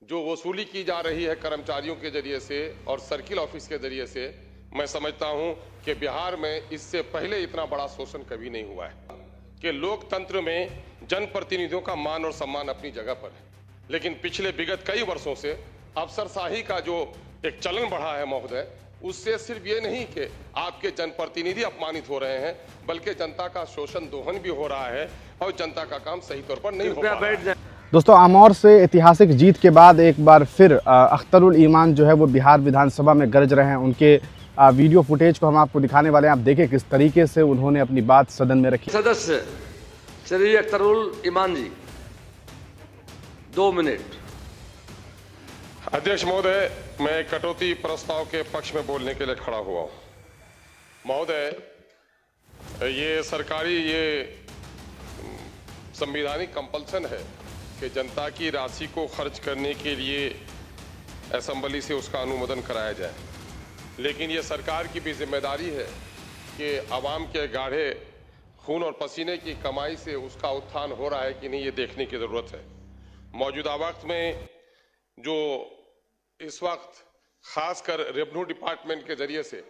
जो वसूली की जा रही है कर्मचारियों के जरिए से और सर्किल ऑफिस के जरिए से, मैं समझता हूं कि बिहार में इससे पहले इतना बड़ा शोषण कभी नहीं हुआ है कि लोकतंत्र में जनप्रतिनिधियों का मान और सम्मान अपनी जगह पर है, लेकिन पिछले विगत कई वर्षों से अफसरशाही का जो एक चलन बढ़ा है महोदय, उससे सिर्फ ये नहीं कि आपके जनप्रतिनिधि अपमानित हो रहे हैं, बल्कि जनता का शोषण दोहन भी हो रहा है और जनता का काम सही तौर पर नहीं हो पा रहा है। दोस्तों, आमौर से ऐतिहासिक जीत के बाद एक बार फिर अख्तरुल ईमान जो है वो बिहार विधानसभा में गरज रहे हैं। उनके वीडियो फुटेज को हम आपको दिखाने वाले हैं। आप देखें किस तरीके से उन्होंने अपनी बात सदन में रखी। सदस्य श्री अख्तरुल ईमान जी, 2 मिनट। अध्यक्ष महोदय, मैं कटौती प्रस्ताव के पक्ष में बोलने के लिए खड़ा हुआ हूं। महोदय, ये सरकारी संवैधानिक कंपल्सन है कि जनता की राशि को खर्च करने के लिए असेंबली से उसका अनुमोदन कराया जाए, लेकिन ये सरकार की भी जिम्मेदारी है कि आवाम के गाढ़े खून और पसीने की कमाई से उसका उत्थान हो रहा है कि नहीं, ये देखने की ज़रूरत है। मौजूदा वक्त में जो इस वक्त खासकर रेवेन्यू डिपार्टमेंट के जरिए से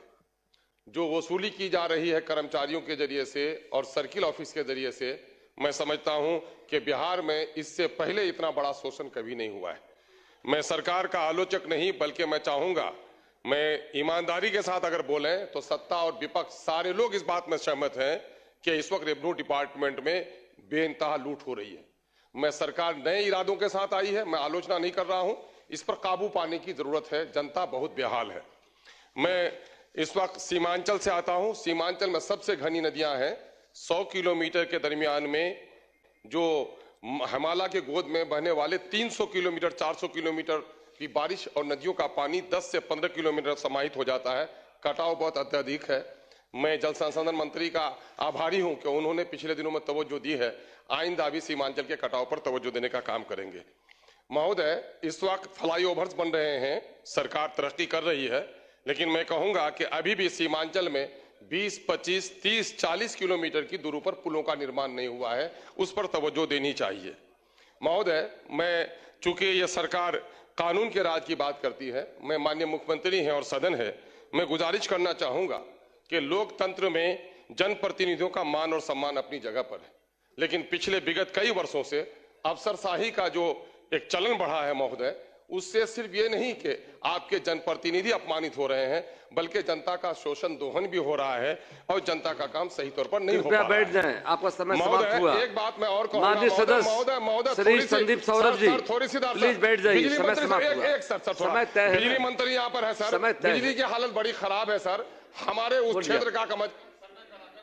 जो वसूली की जा रही है कर्मचारियों के जरिए से और सर्किल ऑफिस के जरिए से, मैं समझता हूं कि बिहार में इससे पहले इतना बड़ा शोषण कभी नहीं हुआ है। मैं सरकार का आलोचक नहीं, बल्कि मैं चाहूंगा, मैं ईमानदारी के साथ अगर बोलें तो सत्ता और विपक्ष सारे लोग इस बात में सहमत हैं कि इस वक्त रेवेन्यू डिपार्टमेंट में बेइंतहा लूट हो रही है। मैं सरकार नए इरादों के साथ आई है, मैं आलोचना नहीं कर रहा हूं, इस पर काबू पाने की जरूरत है। जनता बहुत बेहाल है। मैं इस वक्त सीमांचल से आता हूं। सीमांचल में सबसे घनी नदियां हैं। 100 किलोमीटर के दरमियान में जो हिमालय के गोद में बहने वाले 300 किलोमीटर 400 किलोमीटर की बारिश और नदियों का पानी 10 से 15 किलोमीटर समाहित हो जाता है। कटाव बहुत अत्यधिक है। मैं जल संसाधन मंत्री का आभारी हूं कि उन्होंने पिछले दिनों में तवज्जो दी है। आइंदा भी सीमांचल के कटाव पर तवज्जो देने का काम करेंगे। महोदय, इस वक्त फ्लाईओवर्स बन रहे हैं, सरकार तरक्की कर रही है, लेकिन मैं कहूंगा कि अभी भी सीमांचल में 20, 25, 30, 40 किलोमीटर की दूरी पर पुलों का निर्माण नहीं हुआ है, उस पर तवज्जो देनी चाहिए। महोदय, मैं चूंकि ये सरकार कानून के राज की बात करती है, मैं माननीय मुख्यमंत्री हैं और सदन है, मैं गुजारिश करना चाहूंगा कि लोकतंत्र में जनप्रतिनिधियों का मान और सम्मान अपनी जगह पर है, लेकिन पिछले विगत कई वर्षों से अफसरशाही का जो एक चलन बढ़ा है महोदय, उससे सिर्फ ये नहीं कि आपके जनप्रतिनिधि अपमानित हो रहे हैं, बल्कि जनता का शोषण दोहन भी हो रहा है और जनता का काम सही तौर पर नहीं हो पा रहा है। बैठ जाएं, आपका समय समाप्त हुआ। एक बात मैं और कहूंगा, माननीय सदस्य महोदय श्री संदीप सौरभ जी, थोड़ी सी प्लीज बैठ जाइए। समय समाप्त हुआ। समय तय है। बिजली मंत्री यहाँ पर है सर। बिजली की हालत बड़ी खराब है सर, हमारे उस क्षेत्र का कमज।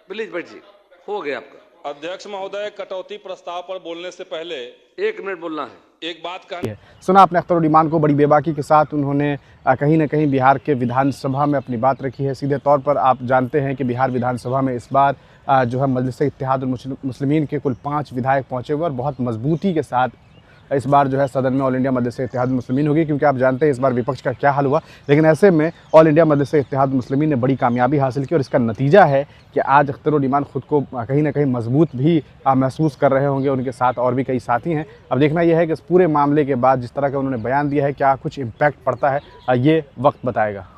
प्लीज बैठ जी, हो गया आपका। अध्यक्ष महोदय, कटौती प्रस्ताव पर बोलने से पहले 1 मिनट बोलना है। एक बात कहना है। सुना आपने अख्तरुल ईमान को। बड़ी बेबाकी के साथ उन्होंने कहीं न कहीं बिहार के विधानसभा में अपनी बात रखी है। सीधे तौर पर आप जानते हैं कि बिहार विधानसभा में इस बार जो है मजलिस-ए-इत्तेहादुल मुस्लिमीन के कुल 5 विधायक पहुंचे हुए और बहुत मजबूती के साथ इस बार जो है सदन में ऑल इंडिया मजलिस-ए-इत्तेहादुल मुस्लिमीन होगी, क्योंकि आप जानते हैं इस बार विपक्ष का क्या हाल हुआ। लेकिन ऐसे में ऑल इंडिया मजलिस-ए-इत्तेहादुल मुस्लिमीन ने बड़ी कामयाबी हासिल की और इसका नतीजा है कि आज अख्तरुल ईमान खुद को कहीं ना कहीं मजबूत भी महसूस कर रहे होंगे। उनके साथ और भी कई साथी हैं। अब देखना यह है कि इस पूरे मामले के बाद जिस तरह का उन्होंने बयान दिया है, क्या कुछ इम्पैक्ट पड़ता है, ये वक्त बताएगा।